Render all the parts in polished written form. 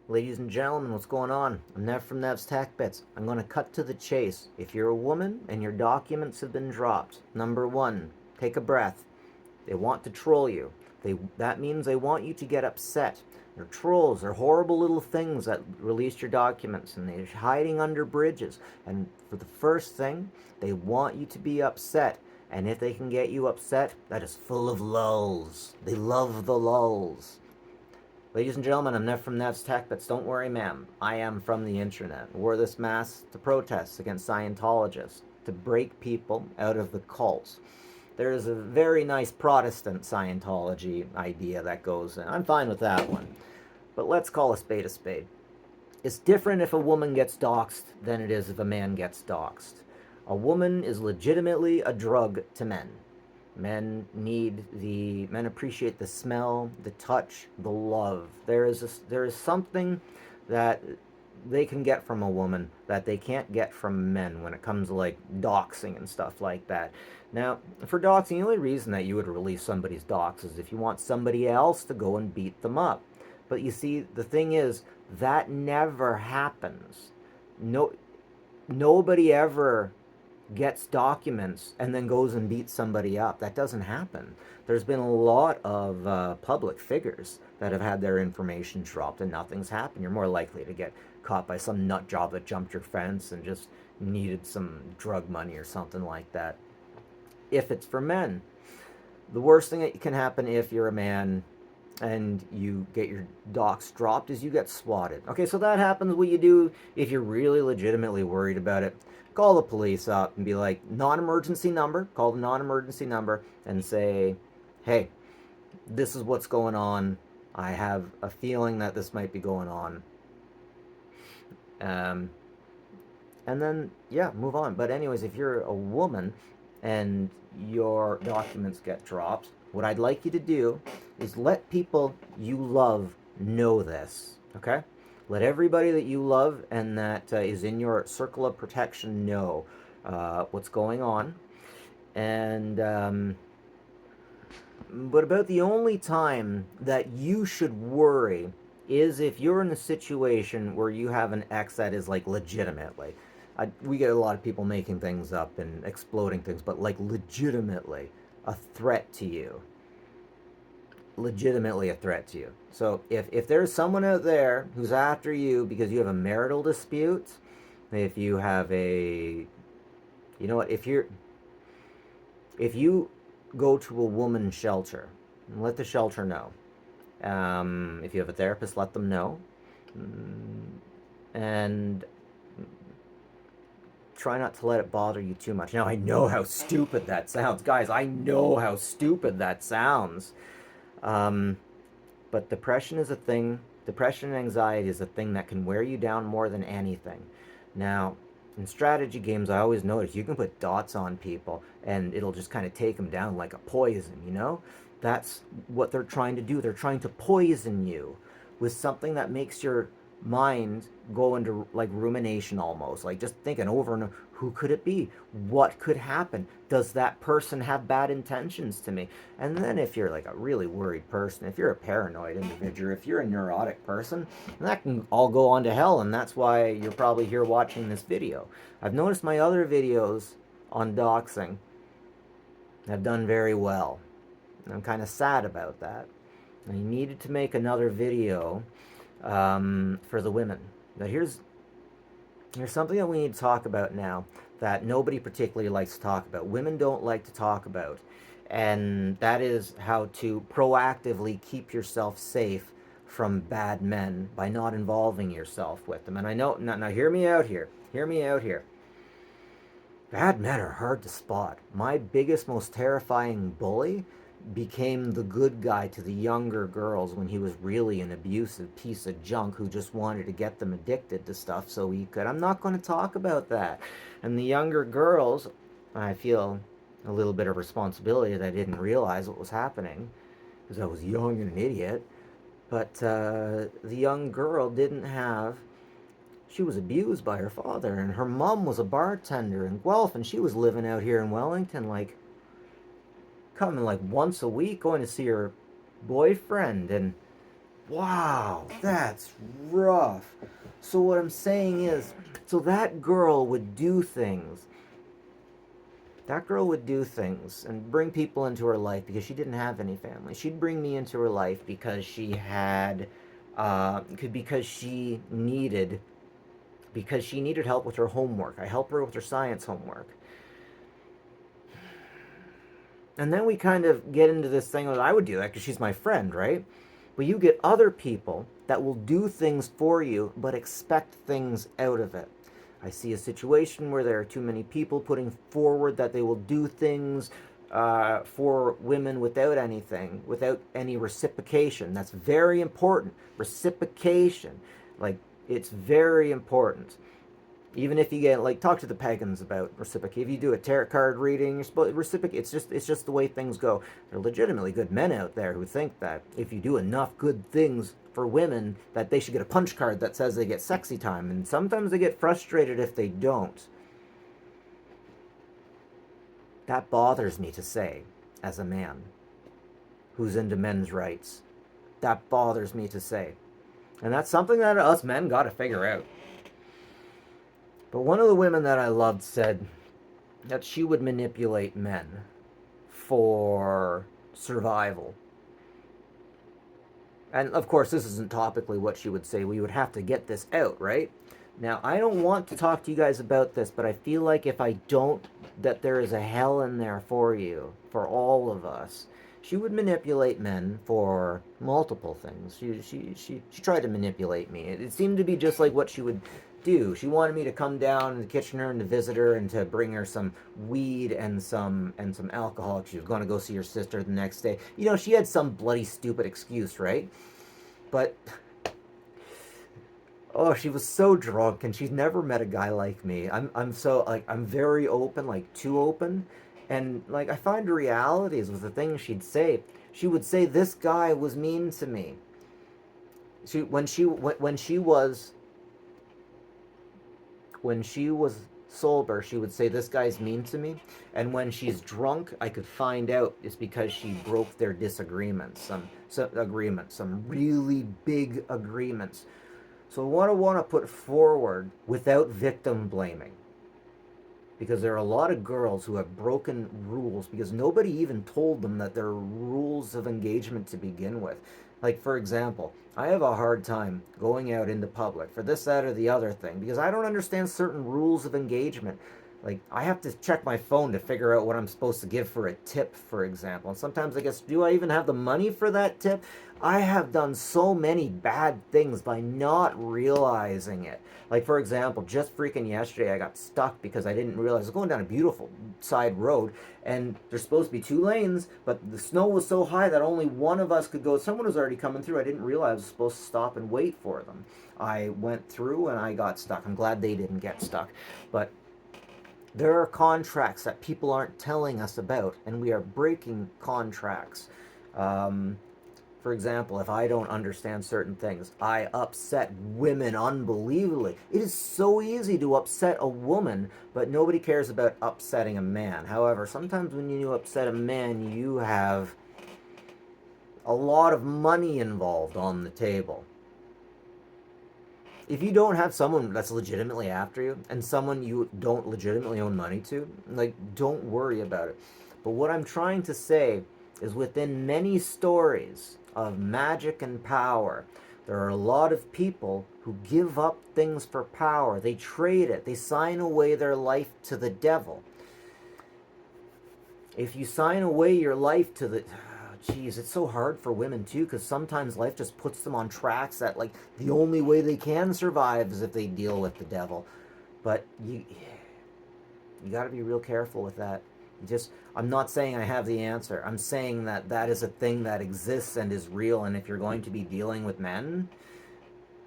Ladies and gentlemen, what's going on? I'm Nev from Nev's Tech Bits. I'm going to cut to the chase. If you're a woman and your documents have been dropped, number one, take a breath. They want to troll you. That means they want you to get upset. They're trolls. They're horrible little things that released your documents, and they're hiding under bridges. And for the first thing, they want you to be upset. And if they can get you upset, that is full of lulls. They love the lulls. Ladies and gentlemen, I'm Nev from Nev's Tech, but don't worry, ma'am. I am from the internet. I wore this mask to protest against Scientologists, to break people out of the cults. There is a very nice Protestant Scientology idea that goes in. I'm fine with that one. But let's call a spade a spade. It's different if a woman gets doxxed than it is if a man gets doxxed. A woman is legitimately a drug to men. Men appreciate the smell, the touch, the love. There is something that they can get from a woman that they can't get from men when it comes to like doxing and stuff like that. Now, for doxing, the only reason that you would release somebody's dox is if you want somebody else to go and beat them up. But you see, the thing is, that never happens. No, nobody ever gets documents and then goes and beats somebody up. That doesn't happen. There's been a lot of public figures that have had their information dropped and nothing's happened. You're more likely to get caught by some nut job that jumped your fence and just needed some drug money or something like that. If it's for men, the worst thing that can happen if you're a man and you get your docs dropped is you get swatted. Okay, so that happens. What you do if you're really legitimately worried about it, call the police up and be like, non-emergency number, call the non-emergency number and say, hey, this is what's going on. I have a feeling that this might be going on. Um, and then, yeah, move on. But anyways, if you're a woman and your documents get dropped, what I'd like you to do is let people you love know this, okay? Let everybody that you love and that is in your circle of protection know what's going on. And but about the only time that you should worry is if you're in a situation where you have an ex that is like legitimately. We get a lot of people making things up and exploding things, but like legitimately a threat to you. Legitimately a threat to you. So if there's someone out there who's after you because you have a marital dispute, if you have a, you know what, if you go to a woman's shelter, let the shelter know. If you have a therapist, let them know. And try not to let it bother you too much. Now, I know how stupid that sounds. Guys, I know how stupid that sounds. Um, but depression is a thing. Depression and anxiety is a thing that can wear you down more than anything. Now, in strategy games, I always notice you can put dots on people and it'll just kind of take them down like a poison, you know? That's what they're trying to do. They're trying to poison you with something that makes your mind go into like rumination almost, like just thinking over and over, who could it be, what could happen, does that person have bad intentions to me? And then if you're like a really worried person, if you're a paranoid individual, if you're a neurotic person, that can all go on to hell. And that's why you're probably here watching this video. I've noticed my other videos on doxing have done very well. I'm kind of sad about that. I needed to make another video for the women. But here's something that we need to talk about now that nobody particularly likes to talk about. Women don't like to talk about, and that is how to proactively keep yourself safe from bad men by not involving yourself with them. And I know now hear me out here. Hear me out here. Bad men are hard to spot. My biggest, most terrifying bully became the good guy to the younger girls when he was really an abusive piece of junk who just wanted to get them addicted to stuff so he could. I'm not going to talk about that. And the younger girls, I feel a little bit of responsibility that I didn't realize what was happening because I was young and an idiot. But the young girl didn't have, she was abused by her father, and her mom was a bartender in Guelph, and she was living out here in Wellington, like coming like once a week, going to see her boyfriend. And Wow, that's rough. So what I'm saying is, so that girl would do things. That girl would do things and bring people into her life because she didn't have any family. She'd bring me into her life because she had, because she needed help with her homework. I help her with her science homework. And then we kind of get into this thing that I would do that because she's my friend, right? But you get other people that will do things for you but expect things out of it. I see a situation where there are too many people putting forward that they will do things for women without anything, without any reciprocation. That's very important. Reciprocation. Like, it's very important. Even if you get, like, talk to the pagans about reciprocate. If you do a tarot card reading, you're supposed to reciprocate. It's just the way things go. There are legitimately good men out there who think that if you do enough good things for women, that they should get a punch card that says they get sexy time, and sometimes they get frustrated if they don't. That bothers me to say, as a man who's into men's rights. That bothers me to say, and that's something that us men got to figure out. But one of the women that I loved said that she would manipulate men for survival. And of course, this isn't topically what she would say. We would have to get this out, right? Now, I don't want to talk to you guys about this, but I feel like if I don't, that there is a hell in there for you, for all of us. She would manipulate men for multiple things. She tried to manipulate me. It seemed to be just like what she would do. She wanted me to come down to Kitchener and to visit her and to bring her some weed and some alcohol. She was going to go see her sister the next day. You know, she had some bloody stupid excuse, right? But oh, she was so drunk, and she's never met a guy like me. I'm so, like, I'm very open, like too open, and like I find realities with the things she'd say. She would say this guy was mean to me. When she was sober, she would say this guy's mean to me, and when she's drunk, I could find out it's because she broke their disagreements, some really big agreements. So what I want to put forward without victim blaming, because there are a lot of girls who have broken rules because nobody even told them that there are rules of engagement to begin with. Like, for example, I have a hard time going out into public for this, that, or the other thing because I don't understand certain rules of engagement. Like, I have to check my phone to figure out what I'm supposed to give for a tip, for example. And sometimes I guess, do I even have the money for that tip? I have done so many bad things by not realizing it. Like, for example, just freaking yesterday, I got stuck because I didn't realize I was going down a beautiful side road, and there's supposed to be two lanes, but the snow was so high that only one of us could go. Someone was already coming through. I didn't realize I was supposed to stop and wait for them. I went through and I got stuck. I'm glad they didn't get stuck. But there are contracts that people aren't telling us about, and we are breaking contracts. Um, for example, if I don't understand certain things, I upset women unbelievably. It is so easy to upset a woman, but nobody cares about upsetting a man. However, sometimes when you upset a man, you have a lot of money involved on the table. If you don't have someone that's legitimately after you and someone you don't legitimately owe money to, like, don't worry about it. But what I'm trying to say is within many stories of magic and power, there are a lot of people who give up things for power. They trade it. They sign away their life to the devil. If you sign away your life to the, geez, it's so hard for women too, because sometimes life just puts them on tracks that, like, the only way they can survive is if they deal with the devil. But you got to be real careful with that. Just, I'm not saying I have the answer. I'm saying that that is a thing that exists and is real, and if you're going to be dealing with men,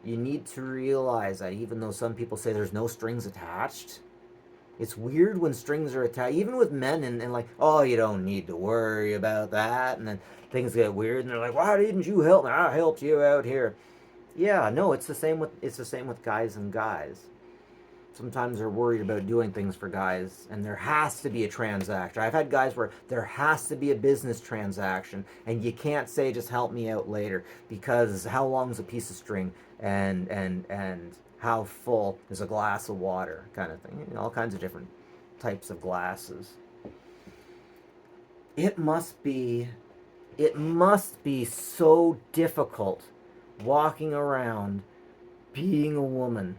you need to realize that even though some people say there's no strings attached, it's weird when strings are attached, even with men, and like, oh, you don't need to worry about that, and then things get weird, and they're like, why didn't you help me? I helped you out here. Yeah, no, it's the same with guys and guys. sometimes are worried about doing things for guys, and there has to be a transaction. I've had guys where there has to be a business transaction, and you can't say just help me out later, because how long is a piece of string, and how full is a glass of water, kind of thing. You know, all kinds of different types of glasses. It must be so difficult walking around being a woman.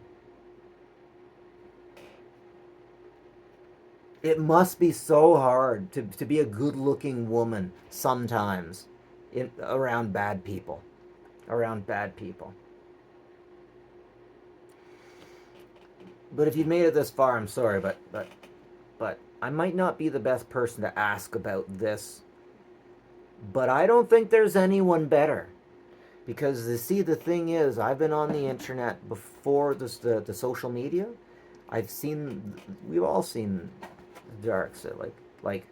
It must be so hard to be a good looking woman sometimes around bad people. Around bad people. But if you've made it this far, I'm sorry, but I might not be the best person to ask about this. But I don't think there's anyone better. Because see, the thing is, I've been on the internet before the social media. We've all seen the dark side, like.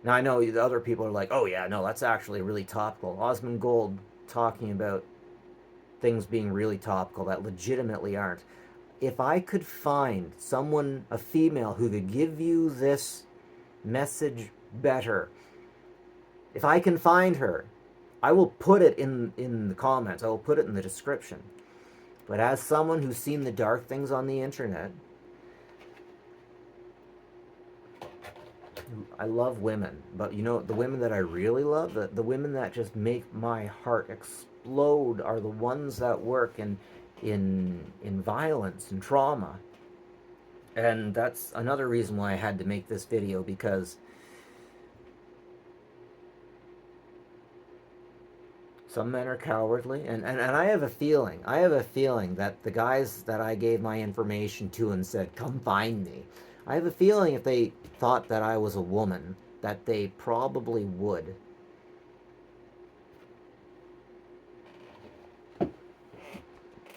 Now I know the other people are like, oh yeah, no, that's actually really topical. Osmond Gold talking about things being really topical that legitimately aren't. If I could find someone, a female, who could give you this message better, if I can find her, I will put it in the comments. I will put it in the description. But as someone who's seen the dark things on the internet, I love women. But you know, the women that I really love, the women that just make my heart explode, are the ones that work in violence and trauma. And that's another reason why I had to make this video, because some men are cowardly, and I have a feeling that the guys that I gave my information to and said, come find me, I have a feeling if they thought that I was a woman, that they probably would.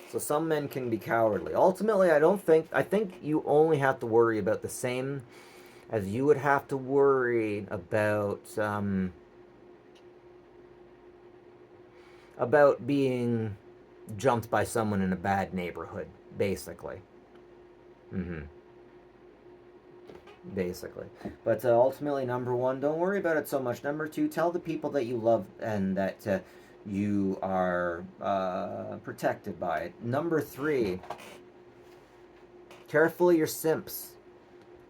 So some men can be cowardly. Ultimately, I think you only have to worry about the same as you would have to worry about being jumped by someone in a bad neighborhood, basically. Mm-hmm. Basically. But ultimately, number one, don't worry about it so much. Number two, tell the people that you love and that you are protected by it. Number three, careful of your simps.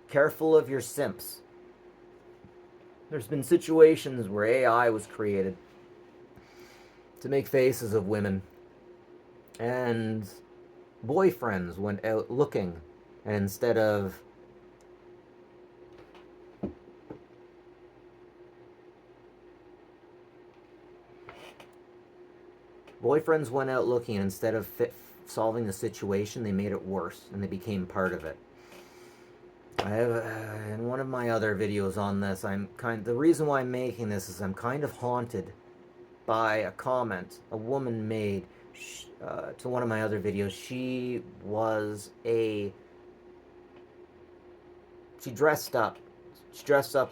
Careful of your simps. There's been situations where AI was created to make faces of women, and boyfriends went out looking, and instead of solving the situation, they made it worse, and they became part of it. I have in one of my other videos on this, the reason why I'm making this is I'm kind of haunted by a comment a woman made to one of my other videos. She dressed up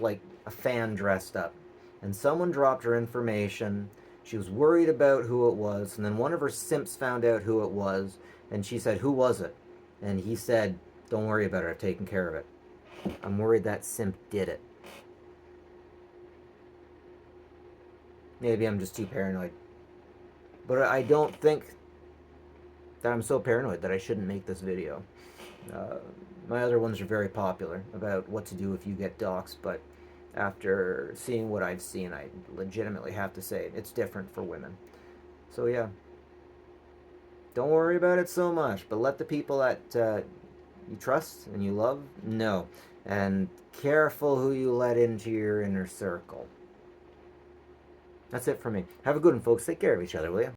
like a fan dressed up, and someone dropped her information. She was worried about who it was, and then one of her simps found out who it was, and she said, who was it? And he said, don't worry about it, I've taken care of it. I'm worried that simp did it. Maybe I'm just too paranoid. But I don't think that I'm so paranoid that I shouldn't make this video. My other ones are very popular about what to do if you get doxxed, but after seeing what I've seen, I legitimately have to say it's different for women. So yeah, don't worry about it so much, but let the people that you trust and you love know. And careful who you let into your inner circle. That's it for me. Have a good one, folks. Take care of each other, will you?